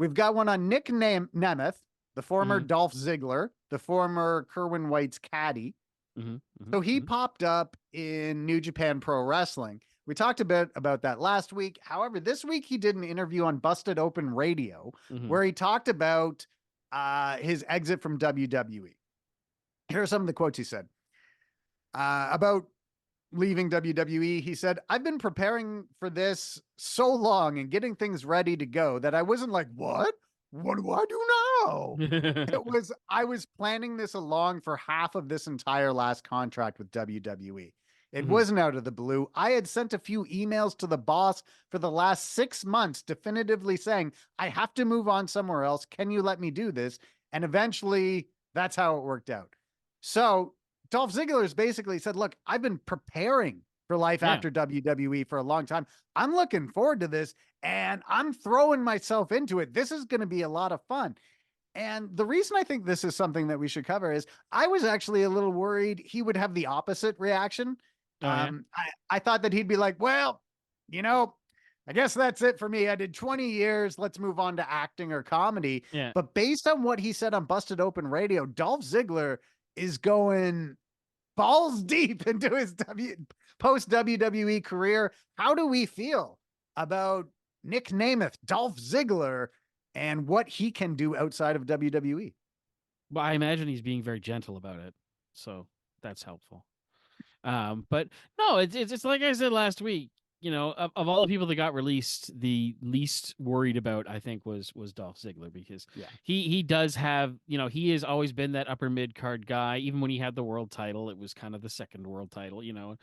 We've got one on Nick Nemeth, the former Mm-hmm. Dolph Ziggler, the former Kerwin White's caddy. Mm-hmm. Mm-hmm. So he Mm-hmm. popped up in New Japan Pro Wrestling. We talked a bit about that last week. However, this week he did an interview on Busted Open Radio Mm-hmm. where he talked about his exit from WWE. Here are some of the quotes he said about leaving WWE. He said, I've been preparing for this so long and getting things ready to go that I wasn't like, what? What do I do now? I was planning this along for half of this entire last contract with WWE. It Mm-hmm. wasn't out of the blue. I had sent a few emails to the boss for the last 6 months, definitively saying, I have to move on somewhere else. Can you let me do this? And eventually, that's how it worked out. So Dolph Ziggler has basically said, look, I've been preparing for life Yeah. after WWE for a long time. I'm looking forward to this and I'm throwing myself into it. This is going to be a lot of fun. And the reason I think this is something that we should cover is I was actually a little worried he would have the opposite reaction. Oh yeah. I thought that he'd be like, well, you know, I guess that's it for me. I did 20 years. Let's move on to acting or comedy. Yeah. But based on what he said on Busted Open Radio, Dolph Ziggler is going balls deep into his post WWE career. How do we feel about Nick Nemeth, Dolph Ziggler, and what he can do outside of WWE? Well, I imagine he's being very gentle about it, so that's helpful. But no, it's like I said last week. Of all the people that got released, the least worried about I think was Dolph Ziggler because Yeah. he does have he has always been that upper mid card guy. Even when he had the world title, it was kind of the second world title. Yeah.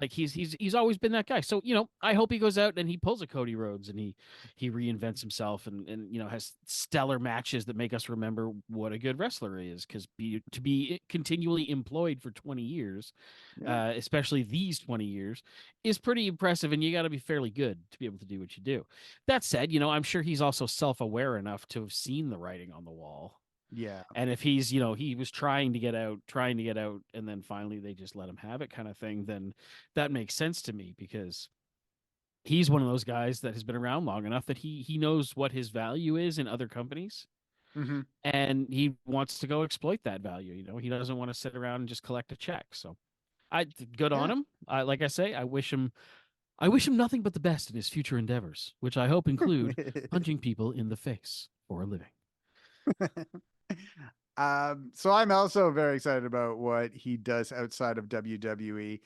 Like he's always been that guy. So I hope he goes out and he pulls a Cody Rhodes and he reinvents himself and has stellar matches that make us remember what a good wrestler he is. Because to be continually employed for 20 years. Yeah. Especially these 20 years, is pretty impressive, and you got to be fairly good to be able to do what you do. That said, I'm sure he's also self-aware enough to have seen the writing on the wall. Yeah. And if he's, he was trying to get out, and then finally they just let him have it kind of thing, then that makes sense to me because he's one of those guys that has been around long enough that he knows what his value is in other companies. Mm-hmm. And he wants to go exploit that value. He doesn't want to sit around and just collect a check. So good on Yeah. him. Like I say, I wish him nothing but the best in his future endeavors, which I hope include punching people in the face for a living. So I'm also very excited about what he does outside of WWE.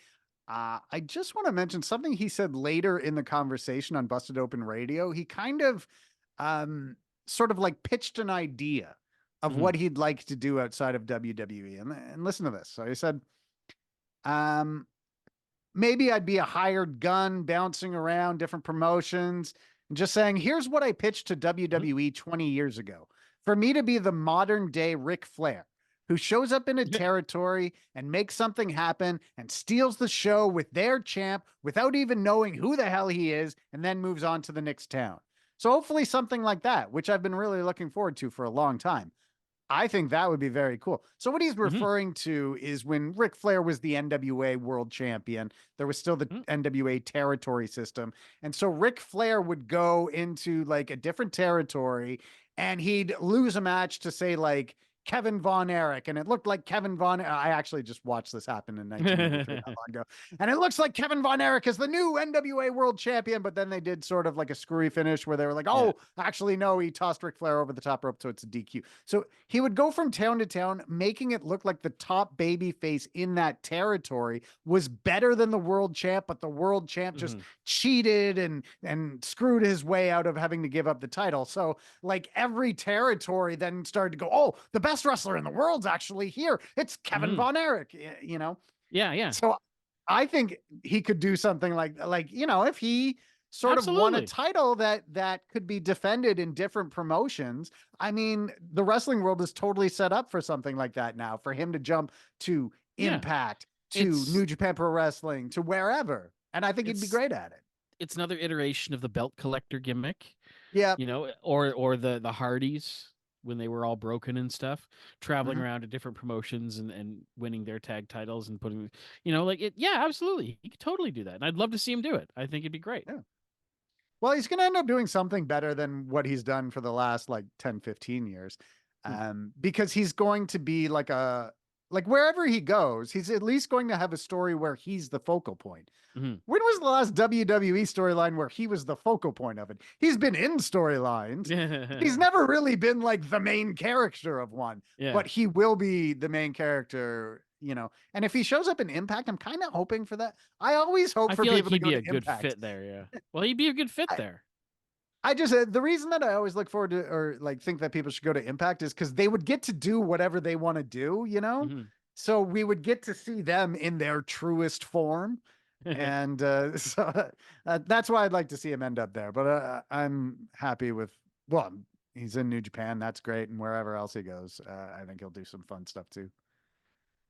I just want to mention something he said later in the conversation on Busted Open Radio. He kind of sort of like pitched an idea of Mm-hmm. what he'd like to do outside of WWE. And listen to this. So he said, um, maybe I'd be a hired gun bouncing around different promotions and just saying, here's what I pitched to WWE 20 years ago. For me to be the modern day Ric Flair, who shows up in a territory and makes something happen and steals the show with their champ without even knowing who the hell he is, and then moves on to the next town. So hopefully something like that, which I've been really looking forward to for a long time. I think that would be very cool. So what he's Mm-hmm. referring to is when Ric Flair was the NWA world champion, there was still the NWA territory system. And so Ric Flair would go into like a different territory and he'd lose a match to say like Kevin Von Erich. And it looked like Kevin Von, I actually just watched this happen in 1983 not long ago. And it looks like Kevin Von Erich is the new NWA world champion, but then they did sort of like a screwy finish where they were like, oh, actually, no, he tossed Ric Flair over the top rope. So it's a DQ. So he would go from town to town, making it look like the top baby face in that territory was better than the world champ, but the world champ just cheated and screwed his way out of having to give up the title. So like every territory then started to go, oh, the best wrestler in the world's actually here. It's Kevin Von Erich, Yeah. So I think he could do something like, if he sort of won a title that could be defended in different promotions. I mean, the wrestling world is totally set up for something like that now, for him to jump to Impact, to New Japan Pro Wrestling, to wherever. And I think he'd be great at it. It's another iteration of the belt collector gimmick. Yeah. Or the Hardys when they were all broken and stuff, traveling around to different promotions and winning their tag titles and putting, absolutely. He could totally do that. And I'd love to see him do it. I think it'd be great. Yeah. Well, he's going to end up doing something better than what he's done for the last like 10, 15 years. Hmm. Because he's going to be like wherever he goes, he's at least going to have a story where he's the focal point. Hmm. When was the last WWE storyline where he was the focal point of it? He's been in storylines. He's never really been like the main character of one, Yeah. but he will be the main character, And if he shows up in Impact, I'm kind of hoping for that. I always hope I for feel like people to he'd go be to a good Impact. fit there. Yeah. Well, he'd be a good fit I, there. I just the reason that I always look forward to or like think that people should go to Impact is because they would get to do whatever they want to do. Hmm. So we would get to see them in their truest form, and so that's why I'd like to see him end up there. But I'm happy with well, he's in New Japan, that's great, and wherever else he goes, I think he'll do some fun stuff too.